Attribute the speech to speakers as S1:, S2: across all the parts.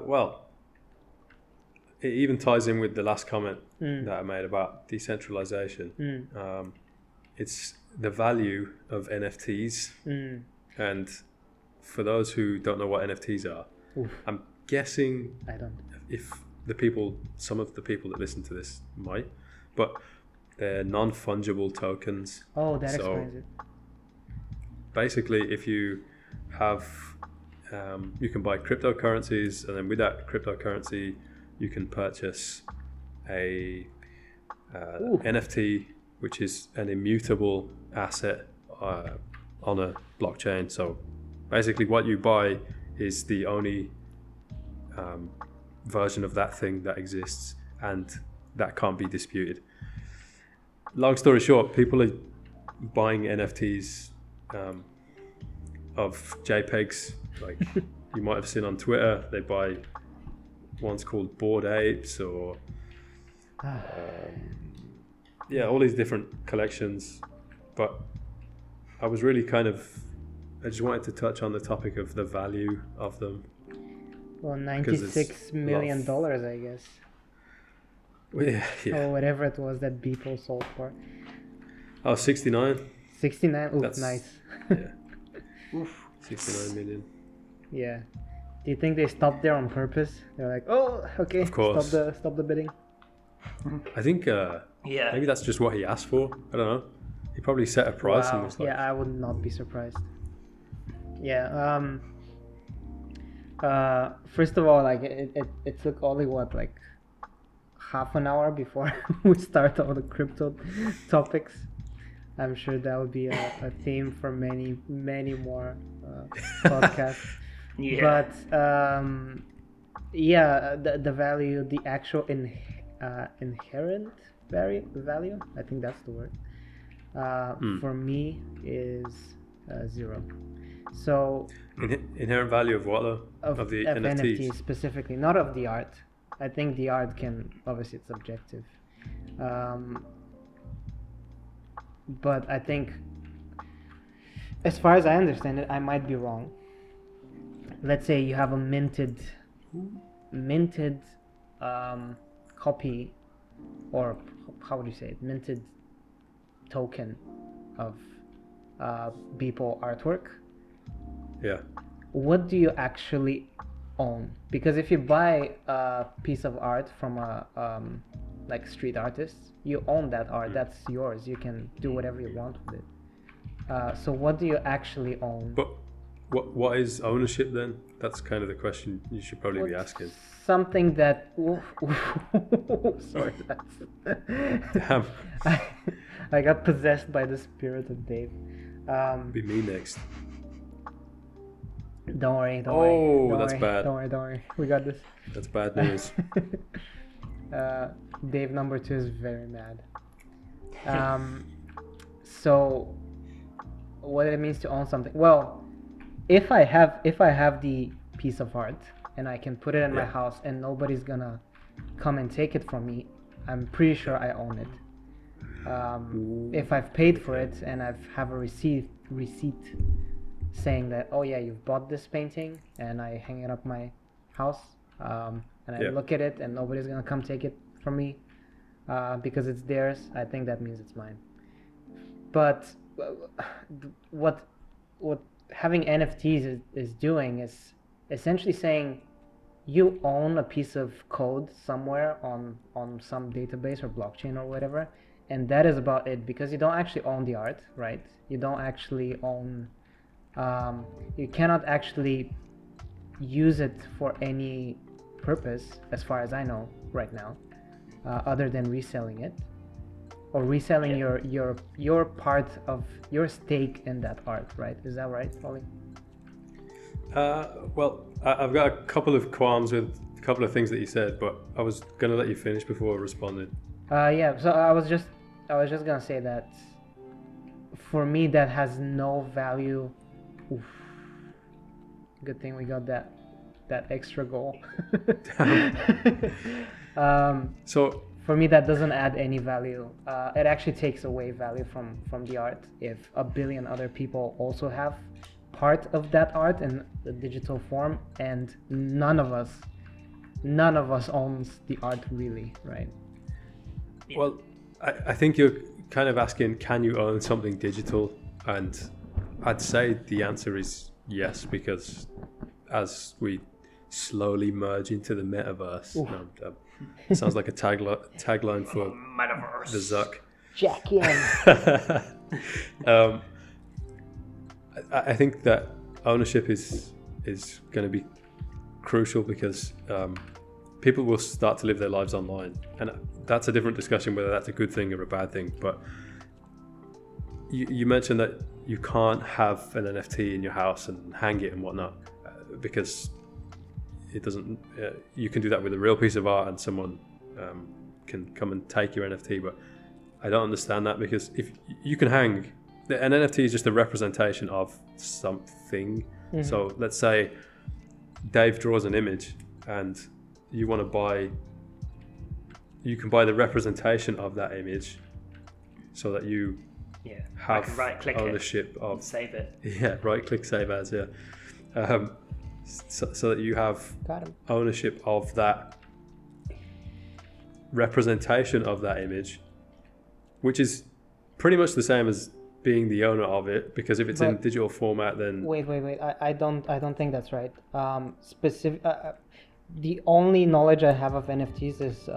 S1: Well, it even ties in with the last comment that I made about decentralization. It's the value of NFTs. And for those who don't know what NFTs are, I'm guessing
S2: I don't.
S1: if some of the people that listen to this might, but they're non-fungible tokens.
S2: Oh, that explains it.
S1: Basically, if you have, you can buy cryptocurrencies, and then with that cryptocurrency, you can purchase a NFT, which is an immutable asset on a blockchain. So basically what you buy is the only version of that thing that exists, and that can't be disputed. Long story short, people are buying NFTs of JPEGs. Like you might have seen on Twitter, they buy ones called Bored Apes or all these different collections. But I was really I just wanted to touch on the topic of the value of them.
S2: Well, $96 million, I guess.
S1: Yeah.
S2: Or whatever it was that Beeple sold for.
S1: Oh, 69.
S2: 69? Ooh, nice.
S1: Yeah. 69 million.
S2: Yeah. Do you think they stopped there on purpose? They're like, oh, okay,
S1: of course.
S2: Stop the bidding.
S1: I think maybe that's just what he asked for. I don't know. He probably set a price and was like...
S2: Yeah, I would not be surprised. Yeah. First of all, like it took only like half an hour before we start all the crypto topics. I'm sure that would be a theme for many more podcasts.
S3: Yeah.
S2: But the value, the actual inherent value, I think that's the word. For me is 0. So
S1: inherent value of what though? Of the NFTs
S2: specifically, not of the art. I think the art can, obviously it's subjective. But I think, as far as I understand it, I might be wrong. Let's say you have a minted copy, or how would you say it? Minted token of Beeple artwork.
S1: Yeah.
S2: What do you actually own? Because if you buy a piece of art from a like street artist, you own that art. That's yours. You can do whatever you want with it. So what do you actually own?
S1: But what is ownership then? That's kind of the question you should probably be asking.
S2: Something that sorry,
S1: Damn.
S2: I got possessed by the spirit of Dave.
S1: Be me next.
S2: Don't worry.
S1: That's bad.
S2: Don't worry. We got this.
S1: That's bad news.
S2: Dave number 2 is very mad. So what it means to own something. Well, if I have the piece of art and I can put it in my house and nobody's gonna come and take it from me, I'm pretty sure I own it. If I've paid for it and I have a receipt saying that, oh yeah, you've bought this painting, and I hang it up my house, and I look at it and nobody's gonna come take it from me because it's theirs, I think that means it's mine. But what having NFTs is doing is essentially saying you own a piece of code somewhere on some database or blockchain or whatever, and that is about it, because you don't actually own the art, right? You don't actually own you cannot actually use it for any purpose, as far as I know right now, other than reselling it or reselling your part of your stake in that art, right? Is that right, Ollie?
S1: Well, I've got a couple of qualms with a couple of things that you said, but I was going to let you finish before I responded.
S2: So I was just gonna say that for me that has no value. Oof. Good thing we got that extra goal.
S1: So
S2: for me that doesn't add any value. It actually takes away value from the art if a billion other people also have part of that art in the digital form and none of us none of us owns the art really, right?
S1: Well, I think you're kind of asking, can you own something digital? And I'd say the answer is yes, because as we slowly merge into the metaverse, it sounds like a tagline for
S3: Metaverse.
S1: the Zuck.
S2: Jack in.
S1: I think that ownership is going to be crucial because people will start to live their lives online, and that's a different discussion whether that's a good thing or a bad thing. But you mentioned that you can't have an NFT in your house and hang it and whatnot because it doesn't. You can do that with a real piece of art, and someone can come and take your NFT. But I don't understand that, because if you can hang, an NFT is just a representation of something. Mm-hmm. So let's say Dave draws an image, and you want to buy. You can buy the representation of that image, so that you have
S3: right-click
S1: ownership of.
S3: Save it.
S1: Yeah, right-click save as. Yeah, so that you have ownership of that representation of that image, which is pretty much the same as being the owner of it, because if it's in digital format, then
S2: wait, I don't think that's right. The only knowledge I have of NFTs is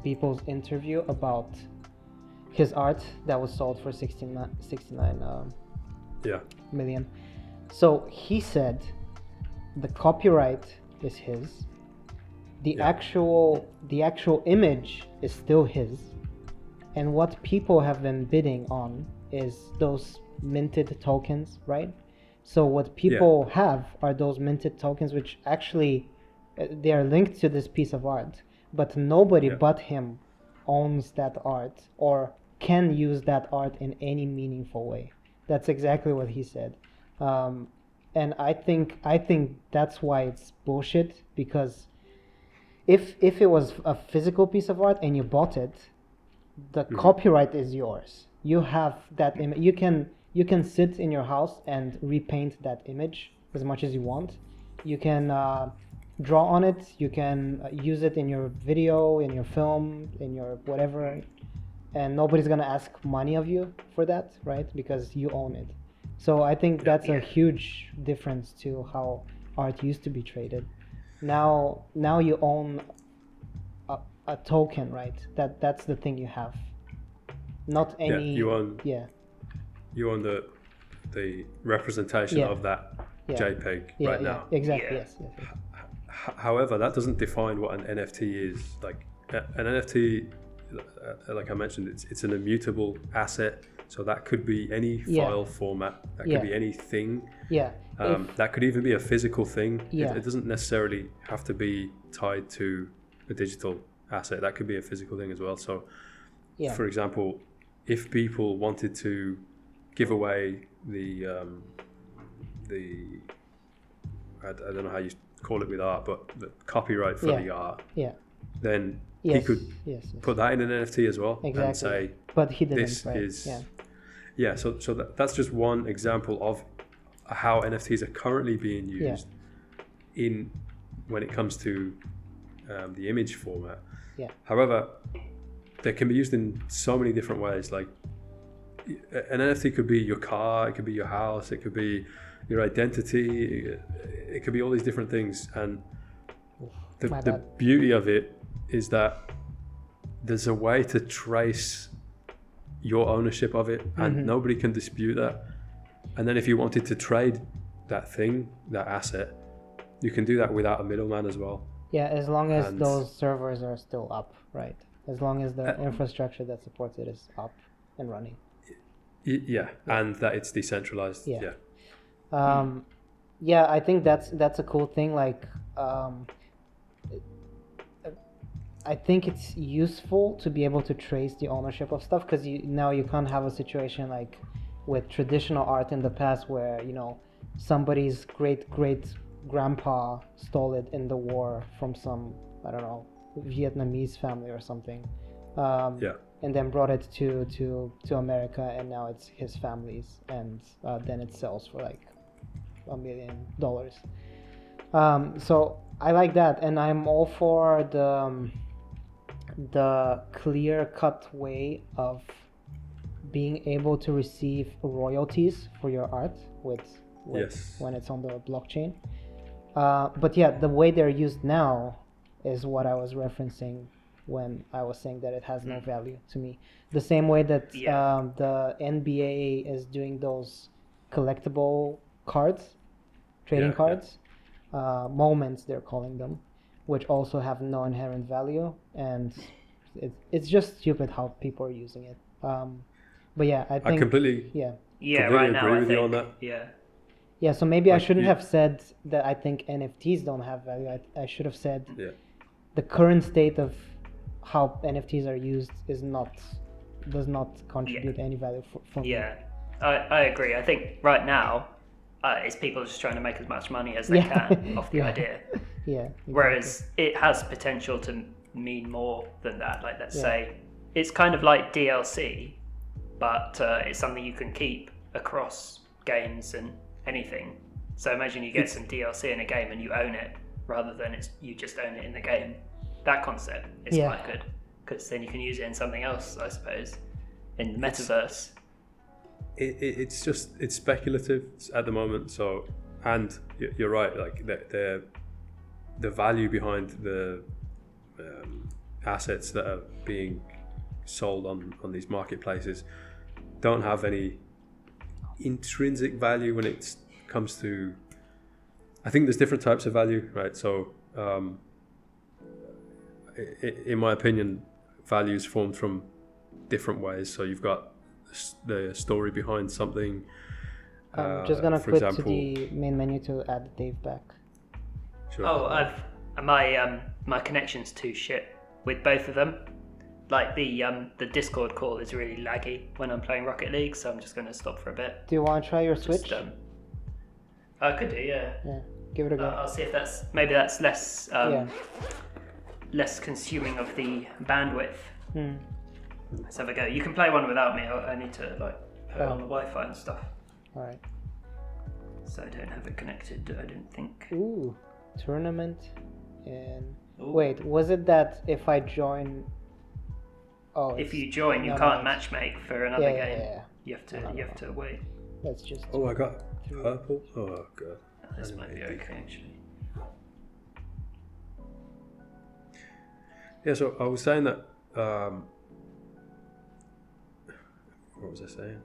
S2: people's interview about his art that was sold for 69 million. So he said the copyright is his, the actual image is still his, and what people have been bidding on is those minted tokens, right? So what people have are those minted tokens, which actually they are linked to this piece of art, but nobody but him owns that art or can use that art in any meaningful way. That's exactly what he said. And I think that's why it's bullshit, because if it was a physical piece of art and you bought it, the copyright is yours. You have that image. You can sit in your house and repaint that image as much as you want. You can draw on it. You can use it in your video, in your film, in your whatever, and nobody's gonna ask money of you for that, right? Because you own it. So I think that's a huge difference to how art used to be traded. Now you own a token, right? That's the thing you have. Not any.
S1: You own the representation of that JPEG right now.
S2: Exactly. Yes.
S1: However, that doesn't define what an NFT is. Like an NFT, like I mentioned, it's an immutable asset. So that could be any file format. That could be anything.
S2: Yeah.
S1: That could even be a physical thing. It doesn't necessarily have to be tied to a digital asset. That could be a physical thing as well. So, for example, if people wanted to give away the I don't know how you call it with art, but the copyright for the art, then he could put that in an NFT as well and say,
S2: but he didn't,
S1: this is so that's just one example of how NFTs are currently being used in when it comes to the image format. However, they can be used in so many different ways. Like an NFT could be your car, it could be your house, it could be your identity, it could be all these different things. And the beauty of it is that there's a way to trace your ownership of it, and nobody can dispute that. And then if you wanted to trade that thing, that asset, you can do that without a middleman as well.
S2: Yeah, as long as those servers are still up, right? As long as the infrastructure that supports it is up and running.
S1: And that it's decentralized.
S2: I think that's a cool thing. Like, I think it's useful to be able to trace the ownership of stuff, because now you can't have a situation like with traditional art in the past where, you know, somebody's great grandpa stole it in the war from some, I don't know, Vietnamese family or something, and then brought it to America, and now it's his family's, and then it sells for like $1 million. So I like that, and I'm all for the clear-cut way of being able to receive royalties for your art with
S1: Yes.
S2: when it's on the blockchain. But yeah, the way they're used now is what I was referencing when I was saying that it has no value to me. The same way that the NBA is doing those collectible cards, trading cards, moments they're calling them, which also have no inherent value, and it's just stupid how people are using it. But yeah, I think
S1: completely
S3: right now
S1: agree
S3: I
S1: with
S3: think,
S1: you on that.
S2: Yeah, so maybe I
S1: Like
S2: shouldn't have said that I think NFTs don't have value. I should have said
S1: Yeah.
S2: the current state of how NFTs are used does not contribute any value for me.
S3: I agree. I think right now it's people just trying to make as much money as they can off the idea.
S2: Yeah. Exactly.
S3: Whereas it has potential to mean more than that. Like, let's say it's kind of like DLC, but it's something you can keep across games and anything. So imagine you get some DLC in a game and you own it, rather than you just own it in the game. That concept is quite good, because then you can use it in something else, I suppose, in the metaverse.
S1: It's speculative at the moment. So, and you're right. Like the value behind the assets that are being sold on these marketplaces don't have any intrinsic value when it comes to. I think there's different types of value, right? So, in my opinion, value is formed from different ways. So you've got the story behind something.
S2: I'm just gonna
S1: for
S2: quit
S1: example,
S2: to the main menu to add Dave back.
S1: Sure.
S3: Oh, my connection's too shit with both of them. Like the Discord call is really laggy when I'm playing Rocket League, so I'm just gonna stop for a bit.
S2: Do you want to try your Switch?
S3: I could do, yeah.
S2: Yeah, give it a go.
S3: I'll see if that's less less consuming of the bandwidth. Let's have a go. You can play one without me. I need to put it on the Wi-Fi and stuff.
S2: All right.
S3: So I don't have it connected, I don't think.
S2: Ooh, tournament. And wait, was it that if I join? Oh,
S3: if you join, you can't matchmake for another game. Yeah. You have to wait.
S2: Let's just.
S1: Oh, I got purple. Oh god.
S3: This might be okay actually.
S1: Yeah, so I was saying that. What was I saying?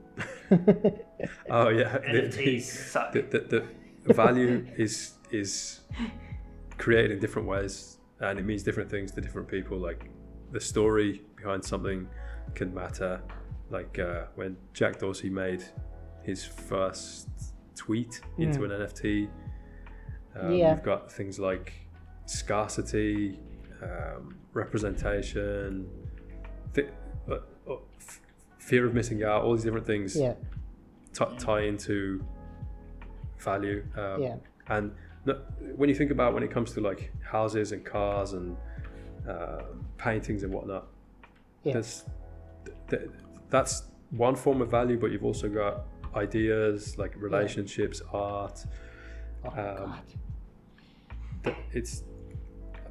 S1: Oh yeah,
S3: NFTs suck.
S1: The value is created in different ways, and it means different things to different people. Like the story behind something can matter. Like when Jack Dorsey made his first tweet into an NFT. You've got things like scarcity, representation, fear of missing out. All these different things tie into value. And when you think about when it comes to like houses and cars and paintings and whatnot, that's one form of value, but you've also got ideas like relationships, art. It's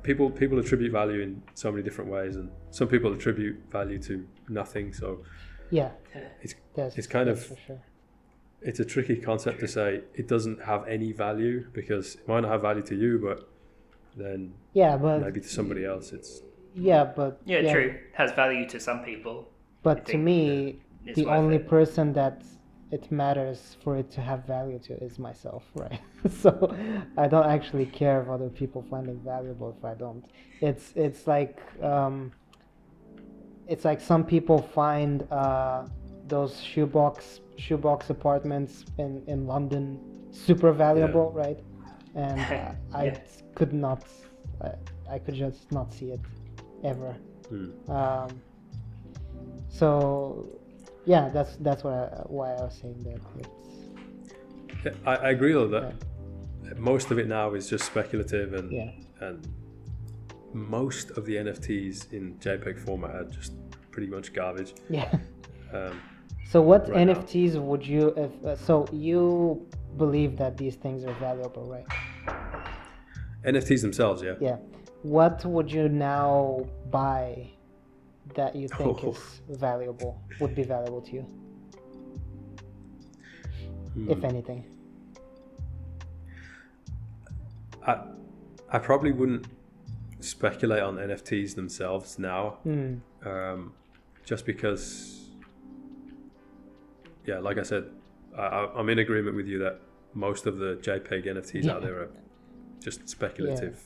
S1: people attribute value in so many different ways, and some people attribute value to nothing. So it's kind of
S2: for sure.
S1: It's a tricky concept to say it doesn't have any value, because it might not have value to you, but then maybe to somebody else it's
S3: true, it has value to some people,
S2: but to me the only person that it matters for it to have value to is myself, right? So I don't actually care if other people find it valuable if I don't. It's like some people find those shoebox apartments in London super valuable, right? And I could just not see it ever. So yeah, that's why I was saying that.
S1: I agree though that most of it now is just speculative, and most of the NFTs in JPEG format are just pretty much garbage.
S2: So what NFTs would you so you believe that these things are valuable, right?
S1: NFTs themselves, yeah.
S2: Yeah. What would you now buy that you think is valuable, would be valuable to you? If anything.
S1: I probably wouldn't speculate on NFTs themselves now, just because, yeah, like I said, I'm in agreement with you that most of the JPEG NFTs out there are just speculative,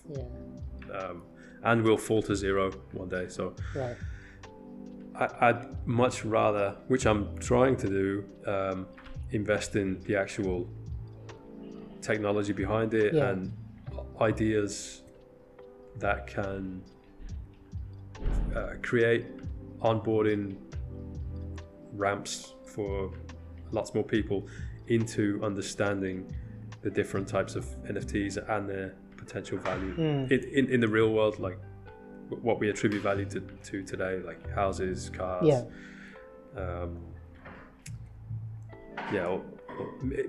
S1: and will fall to zero one day. So
S2: Right.
S1: I'd much rather, which I'm trying to do, invest in the actual technology behind it and ideas that can create onboarding ramps for lots more people into understanding the different types of NFTs and their potential value in the real world, like what we attribute value to today, like houses, cars, or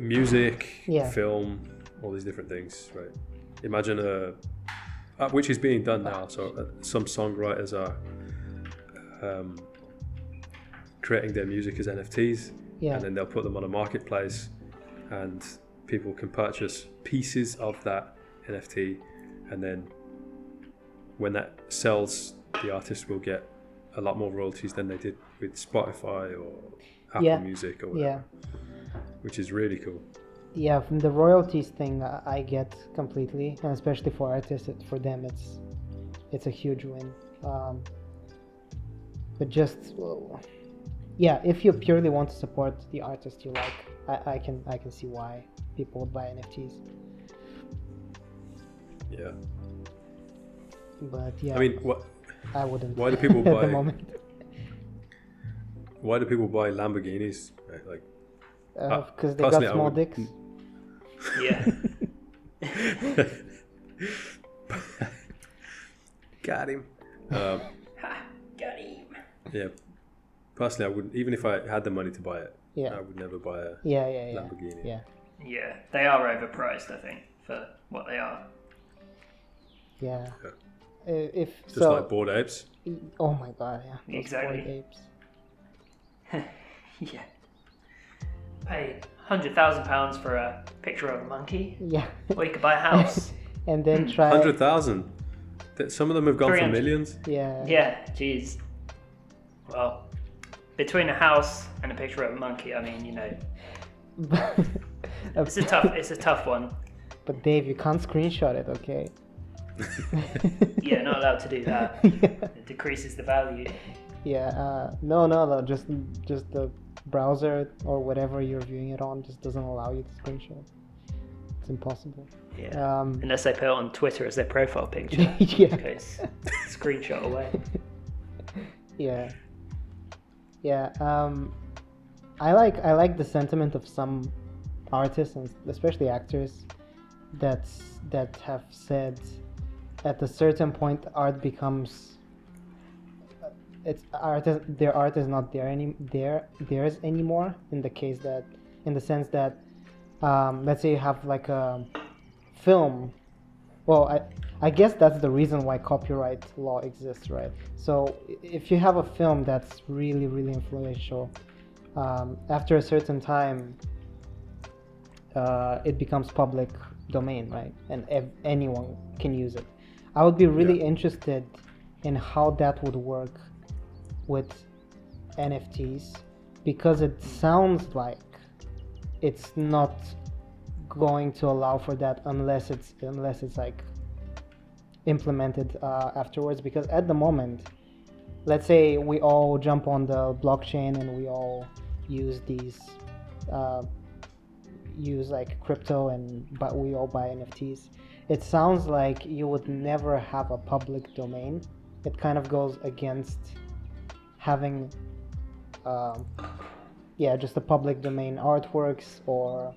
S1: music, film, all these different things, right? Imagine which is being done now. So some songwriters are creating their music as NFTs, and then they'll put them on a marketplace, and people can purchase pieces of that NFT, and then when that sells, the artist will get a lot more royalties than they did with Spotify or Apple Music or whatever, which is really cool.
S2: Yeah, from the royalties thing, I get completely, and especially for artists, for them, it's a huge win. But just, if you purely want to support the artist you like, I can see why people would buy NFTs.
S1: Yeah.
S2: But
S1: I mean,
S2: I wouldn't.
S1: Why do people buy?
S2: At the moment.
S1: Why do people buy Lamborghinis? Like,
S2: because they got small dicks.
S3: Yeah.
S1: Got him.
S3: Got him.
S1: Yeah. Personally, I wouldn't. Even if I had the money to buy it,
S2: Yeah.
S1: I would never buy a Lamborghini.
S2: Yeah.
S3: Yeah, they are overpriced, I think, for what they are.
S2: Yeah.
S1: Just like Bored Apes.
S2: Oh my god, yeah. Those
S3: Exactly.
S2: Bored Apes.
S3: Yeah. Pay £100,000 for a picture of a monkey.
S2: Yeah.
S3: Or you could buy a house.
S2: And then try
S1: 100,000. Some of them have gone for
S3: 300.
S1: millions.
S2: Yeah.
S3: Yeah, jeez. Well, between a house and a picture of a monkey, I mean, you know, it's a tough one.
S2: But Dave, you can't screenshot it, okay?
S3: Yeah, not allowed to do that. It decreases the value.
S2: Yeah, no, just the browser or whatever you're viewing it on just doesn't allow you to screenshot. It's impossible.
S3: Yeah. Unless they put it on Twitter as their profile picture.
S2: Yeah.
S3: In case screenshot away.
S2: Yeah. I like the sentiment of some artists and especially actors that have said at a certain point art becomes their art is not theirs anymore, in the sense that let's say you have like a film. Well, I guess that's the reason why copyright law exists, right? So if you have a film that's really, really influential, after a certain time, it becomes public domain, right? And anyone can use it. I would be really interested in how that would work with NFTs, because it sounds like it's not going to allow for that unless it's like implemented afterwards. Because at the moment, let's say we all jump on the blockchain and we all use these use like crypto, but we all buy NFTs. It sounds like you would never have a public domain. It kind of goes against having just a public domain artworks or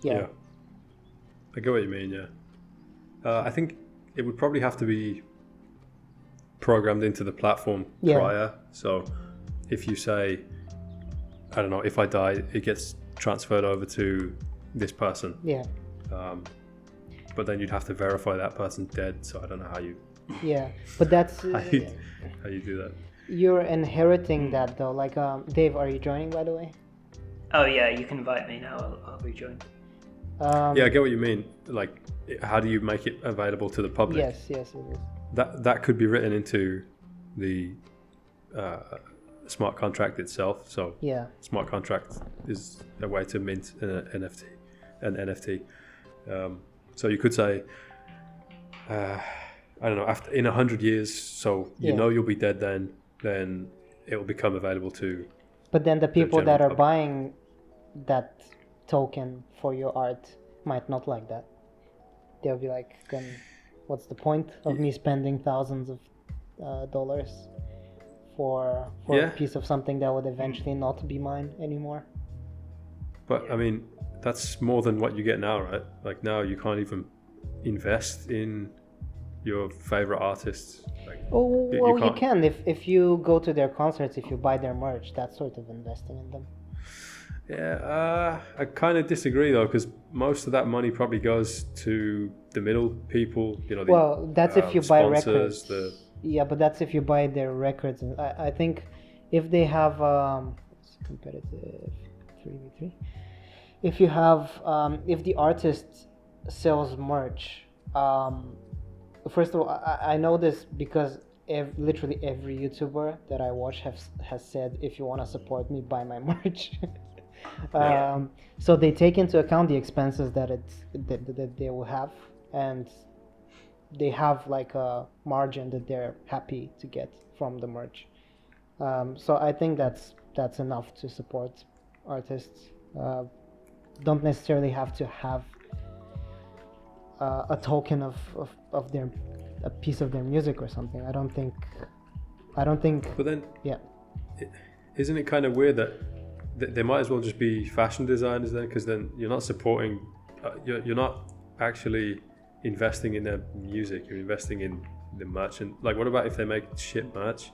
S1: I get what you mean. I think it would probably have to be programmed into the platform prior. So if you say, I don't know, if I die, it gets transferred over to this person. but then you'd have to verify that person's dead. So I don't know how you
S2: Yeah, but that's
S1: how you do that.
S2: you're inheriting that though. Like, Dave, are you joining, by the way?
S3: Oh yeah, you can invite me now. I'll rejoin.
S1: Yeah, I get what you mean. Like, how do you make it available to the public?
S2: Yes, it is.
S1: That could be written into the smart contract itself. So
S2: Yeah,
S1: smart contract is a way to mint an NFT. So you could say, I don't know, after in 100 years, so you know you'll be dead then it will become available to.
S2: but then the people
S1: general
S2: that are
S1: public.
S2: buying that token for your art might not like that. They'll be like, then what's the point of me spending thousands of dollars for
S1: Yeah.
S2: a piece of something that would eventually not be mine anymore?
S1: But I mean, that's more than what you get now, right? Like now you can't even invest in your favorite artists. Like,
S2: Oh, well, you
S1: can't-
S2: can if you go to their concerts, if you buy their merch, that's sort of investing in them.
S1: Yeah, I kind of disagree though, because most of that money probably goes to the middle people. You know, the,
S2: Well, that's if you buy
S1: sponsors,
S2: records. Yeah, but that's if you buy their records. And I think if they have it's competitive 3v3. If you have if the artist sells merch, first of all, I know this because literally every YouTuber that I watch has said, if you want to support me, buy my merch. So they take into account the expenses that they will have, and they have like a margin that they're happy to get from the merch. So I think that's enough to support artists. Don't necessarily have to have a token of their a piece of their music or something. I don't think.
S1: But then,
S2: Yeah.
S1: isn't it kind of weird that they might as well just be fashion designers then? Because then you're not supporting, you're not actually investing in their music. You're investing in the merch. And like, what about if they make shit merch?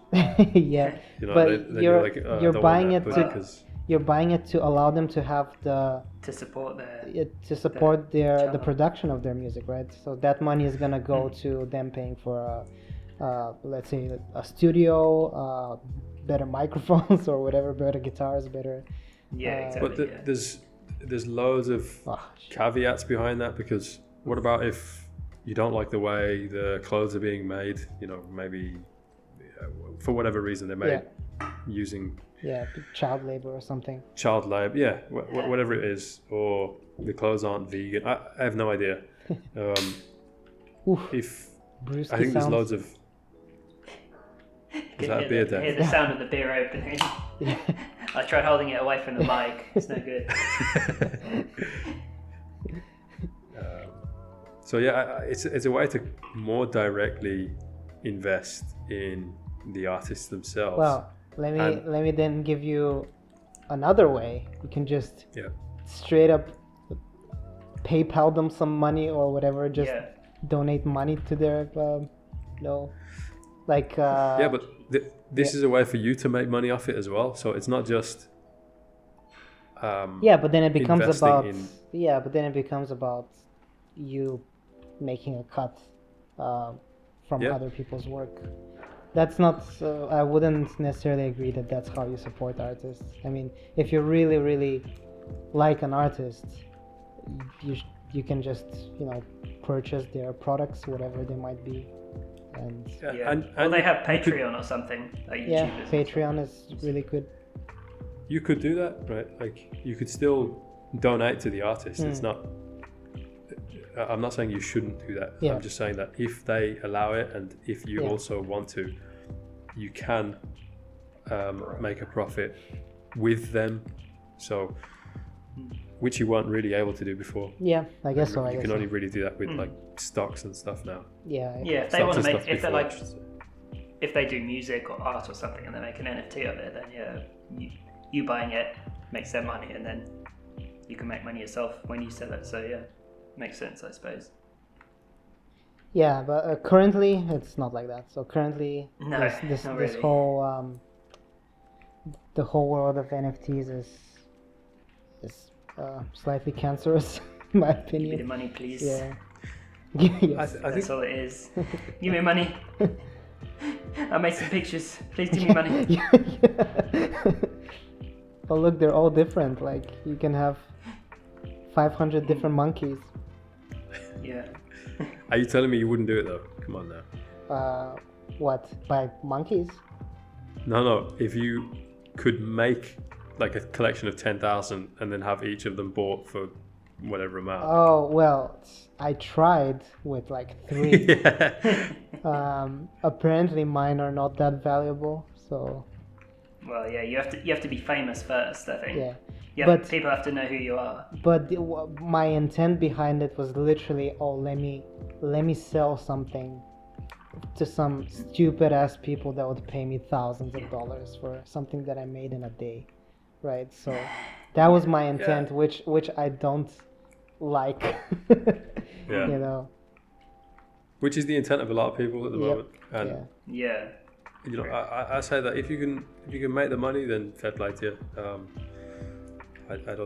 S2: Yeah.
S1: You know,
S2: But
S1: then
S2: you're
S1: like, I
S2: you're
S1: don't
S2: buying
S1: want
S2: it
S1: that
S2: to
S1: because
S2: you're buying it to allow them to have the
S3: To support their
S2: the
S3: channel.
S2: production of their music, right? So that money is gonna go to them paying for let's say a studio, better microphones or whatever, better guitars, better.
S3: exactly.
S1: But there's loads of caveats behind that, because what about if you don't like the way the clothes are being made? You know, maybe for whatever reason they're made using
S2: child labor or something.
S1: child labor, whatever it is, or the clothes aren't vegan. I have no idea. If
S2: Brewski
S1: I think there's
S2: sounds.
S1: loads of. Is that a beer
S3: Hear
S1: den?
S3: the sound of the beer opening. I tried holding it away from the mic. It's no good.
S1: So yeah, it's a way to more directly invest in the artists themselves.
S2: Well, let me then give you another way. You can just straight up PayPal them some money or whatever. Just donate money to their like.
S1: Yeah, but this is a way for you to make money off it as well. So it's not just.
S2: But then it becomes
S1: investing
S2: about
S1: in-
S2: but then it becomes about you making a cut from other people's work. That's not. I wouldn't necessarily agree that that's how you support artists. I mean, if you really, really like an artist, you can just purchase their products, whatever they might be, and
S3: Or they have Patreon or something. Like YouTubers.
S2: Patreon is really good.
S1: You could do that, right? Like you could still donate to the artist. It's not. I'm not saying you shouldn't do that.
S2: Yeah.
S1: I'm just saying that if they allow it, and if you also want to, you can make a profit with them. So, which you weren't really able to do before.
S2: Yeah, I guess so.
S1: You can only really do that with like stocks and stuff now.
S2: Yeah.
S3: If they
S1: Stocks
S3: want to
S1: and
S3: make,
S1: stuff
S3: if they
S1: before,
S3: like,
S1: I should say.
S3: if they do music or art or something and they make an NFT of it, then you buying it makes their money, and then you can make money yourself when you sell it. So makes sense, I suppose.
S2: Yeah, but currently it's not like that. So currently,
S3: No,
S2: this
S3: not
S2: this
S3: really.
S2: whole the whole world of NFTs is slightly cancerous, in my
S3: Give me the
S2: opinion.
S3: money, please.
S2: Yeah. Yes.
S1: I think
S3: That's all it is. Give me money. I made some pictures. Please give me money.
S2: Yeah. Oh look, they're all different. Like you can have 500 different monkeys.
S3: Yeah.
S1: Are you telling me you wouldn't do it though? Come on now.
S2: What? By monkeys?
S1: No. If you could make like a collection of 10,000 and then have each of them bought for whatever amount.
S2: Oh well, I tried with like 3.
S1: Yeah.
S2: Apparently mine are not that valuable, so
S3: Well, yeah, you have to be famous first, I think.
S2: yeah.
S3: Yeah, people have to know who you are.
S2: But my intent behind it was literally, oh, let me sell something to some stupid ass people that would pay me thousands of dollars for something that I made in a day, right? So that was my intent, which I don't like.
S1: Yeah.
S2: You know.
S1: Which is the intent of a lot of people at the moment. And
S3: Yeah.
S1: you know, I say that if you can make the money, then fair play to you. I don't think